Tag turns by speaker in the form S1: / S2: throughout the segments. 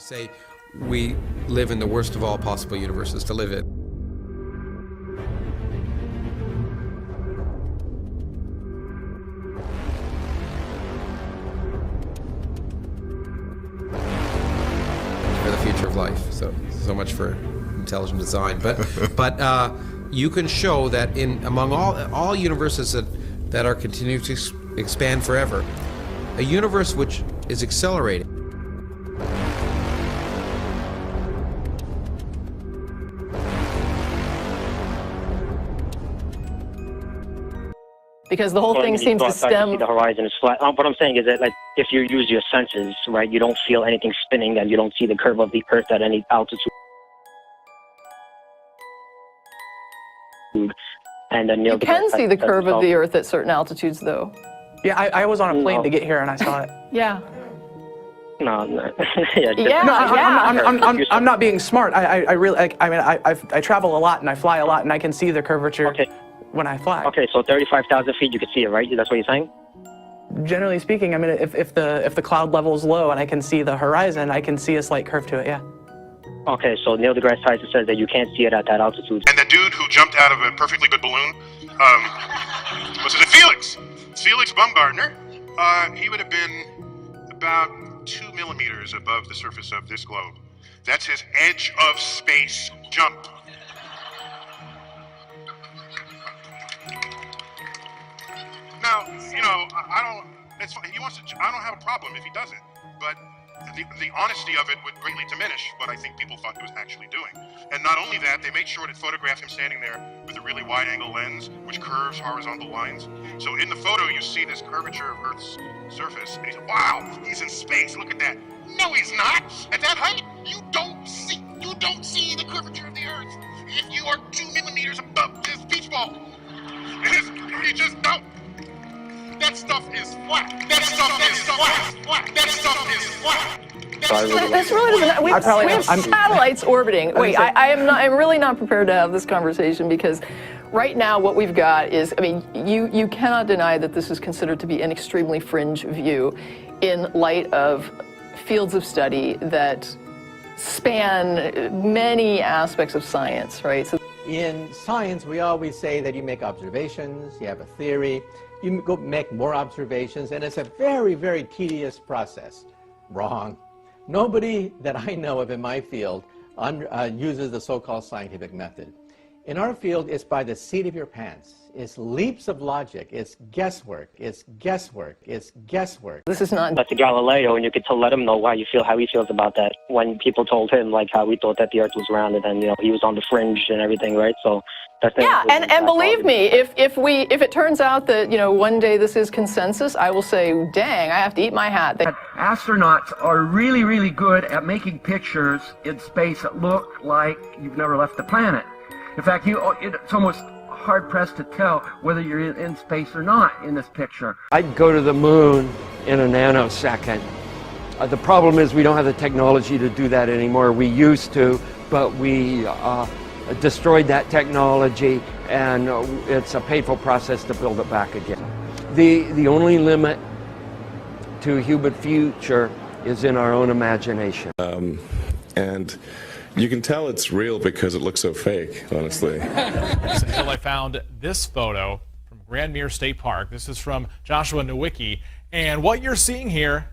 S1: say we live in the worst of all possible universes to live in. For the future of life. So much for intelligent design. But you can show that among all universes that are continuing to expand forever, a universe which is accelerating.
S2: Because the whole thing seems to stem.
S3: The horizon is flat. What I'm saying is that, like, if you use your senses, right, you don't feel anything spinning, and you don't see the curve of the Earth at any altitude. And then
S2: you can see the curve of the Earth at certain altitudes, though.
S4: Yeah, I was on a plane to get here, and I saw it.
S2: Yeah.
S3: No.
S4: I'm not being smart. I really, I travel a lot and I fly a lot, and I can see the curvature when I fly.
S3: Okay, so 35,000 feet, you can see it, right? That's what you're saying?
S4: Generally speaking, I mean, if the cloud level is low and I can see the horizon, I can see a slight curve to it. Yeah.
S3: Okay, so Neil deGrasse Tyson says that you can't see it at that altitude.
S5: And the dude who jumped out of a perfectly good balloon, was it Felix? Felix Baumgartner. He would have been about 2 millimeters above the surface of this globe. That's his edge of space jump. Now, you know, I don't have a problem if he does it, but the honesty of it would greatly diminish what I think people thought he was actually doing. And not only that, they made sure to photograph him standing there with a really wide-angle lens, which curves horizontal lines. So in the photo, you see this curvature of Earth's surface, and wow, he's in space, look at that. No, he's not. At that height, you don't see the curvature of the Earth if you are 2 millimeters above this beach ball. You just don't. That stuff is flat. That stuff is flat. That stuff is flat.
S2: This really doesn't. We have satellites orbiting. Wait, I'm really not prepared to have this conversation, because right now what we've got is, I mean, you cannot deny that this is considered to be an extremely fringe view in light of fields of study that span many aspects of science, right? So
S6: in science, we always say that you make observations, you have a theory, you go make more observations, and it's a very, very tedious process. Wrong. Nobody that I know of in my field uses the so-called scientific method. In our field, it's by the seat of your pants. It's leaps of logic. It's guesswork. It's guesswork. It's guesswork.
S2: This is not.
S3: But to Galileo, and you could let him know how he feels about that. When people told him like how he thought that the Earth was rounded, and he was on the fringe and everything, right? So that's
S2: and believe me, if it turns out that one day this is consensus, I will say, dang, I have to eat my hat.
S7: Astronauts are really, really good at making pictures in space that look like you've never left the planet. In fact, it's almost hard-pressed to tell whether you're in space or not in this picture.
S8: I'd go to the moon in a nanosecond. The problem is we don't have the technology to do that anymore. We used to, but we destroyed that technology, and it's a painful process to build it back again. The only limit to human future is in our own imagination.
S9: And you can tell it's real because it looks so fake, honestly.
S10: Until I found this photo from Grandmere State Park. This is from Joshua Nowicki, and what you're seeing here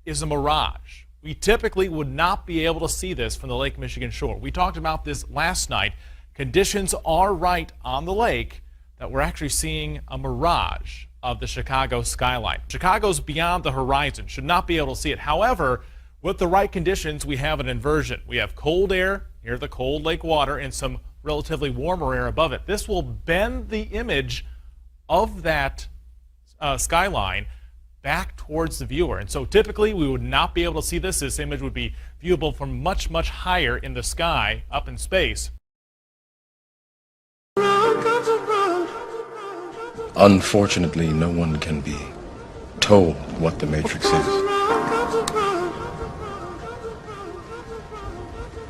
S10: is a mirage. We typically would not be able to see this from the Lake Michigan shore. We talked about this last night. Conditions are right on the lake that we're actually seeing a mirage of the Chicago skyline. Chicago's beyond the horizon, should not be able to see it. However, with the right conditions, we have an inversion. We have cold air near the cold lake water and some relatively warmer air above it. This will bend the image of that skyline back towards the viewer. And so typically we would not be able to see this. This image would be viewable from much, much higher in the sky, up in space.
S9: Unfortunately, no one can be told what the Matrix is.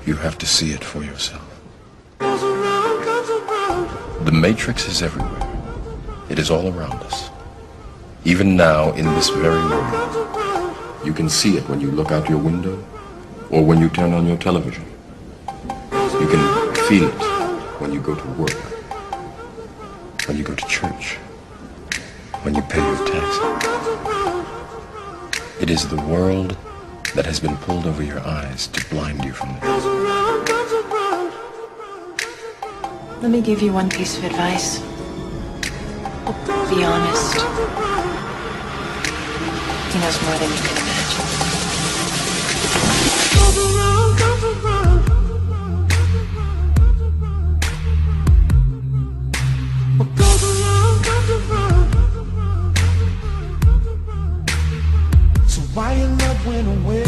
S9: You have to see it for yourself. The Matrix is everywhere. It is all around us. Even now, in this very moment. You can see it when you look out your window, or when you turn on your television. You can feel it when you go to work, when you go to church, when you pay your taxes. It is the world that has been pulled over your eyes to blind you from the truth.
S11: Let me give you one piece of advice. Be honest. He knows more than you can imagine.
S12: So why your love went away?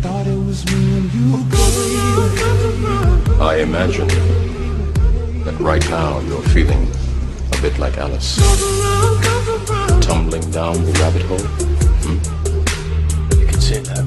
S12: Thought it was me and you, baby.
S9: I imagine that right now you're feeling a bit like Alice. Tumbling down the rabbit hole. You can say that.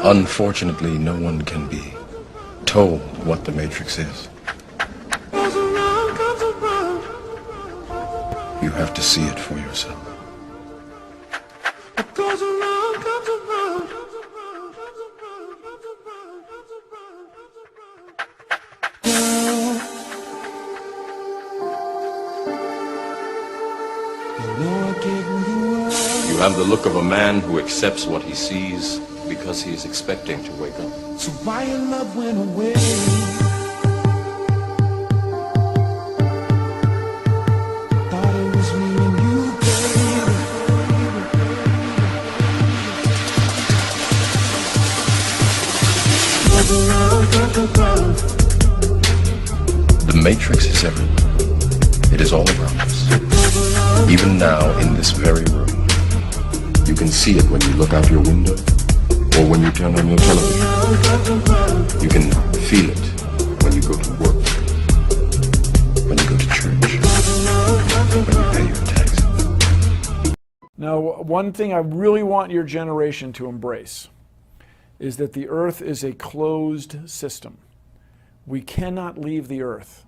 S9: Unfortunately, no one can be told what the Matrix is. You have to see it for yourself. You have the look of a man who accepts what he sees because he is expecting to wake up.
S12: So why your love went away? Thought it was me and you, baby.
S9: The Matrix is everywhere. It is all around us. Even now, in this very room. You can see it when you look out your window, or when you turn on your television. You can feel it when you go to work, when you go to church, when you pay your taxes.
S13: Now, one thing I really want your generation to embrace is that the earth is a closed system. We cannot leave the earth.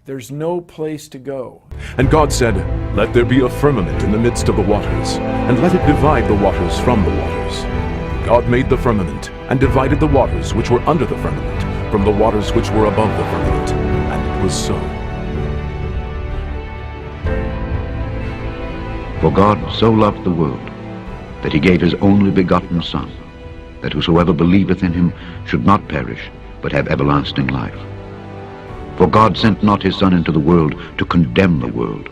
S13: There's no place to go.
S14: And God said, "Let there be a firmament in the midst of the waters, and let it divide the waters from the waters." God made the firmament, and divided the waters which were under the firmament from the waters which were above the firmament. And it was so.
S15: For God so loved the world, that he gave his only begotten Son, that whosoever believeth in him should not perish, but have everlasting life. For God sent not his Son into the world to condemn the world,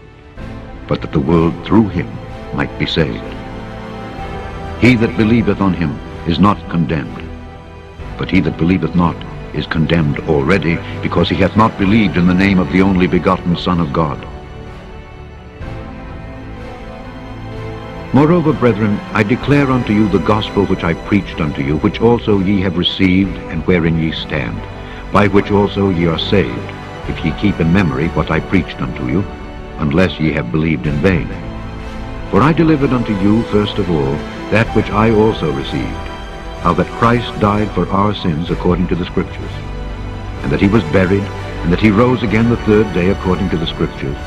S15: but that the world through him might be saved. He that believeth on him is not condemned, but he that believeth not is condemned already, because he hath not believed in the name of the only begotten Son of God. Moreover, brethren, I declare unto you the gospel which I preached unto you, which also ye have received, and wherein ye stand, by which also ye are saved, if ye keep in memory what I preached unto you, unless ye have believed in vain. For I delivered unto you first of all that which I also received, how that Christ died for our sins according to the Scriptures, and that he was buried, and that he rose again the third day according to the Scriptures,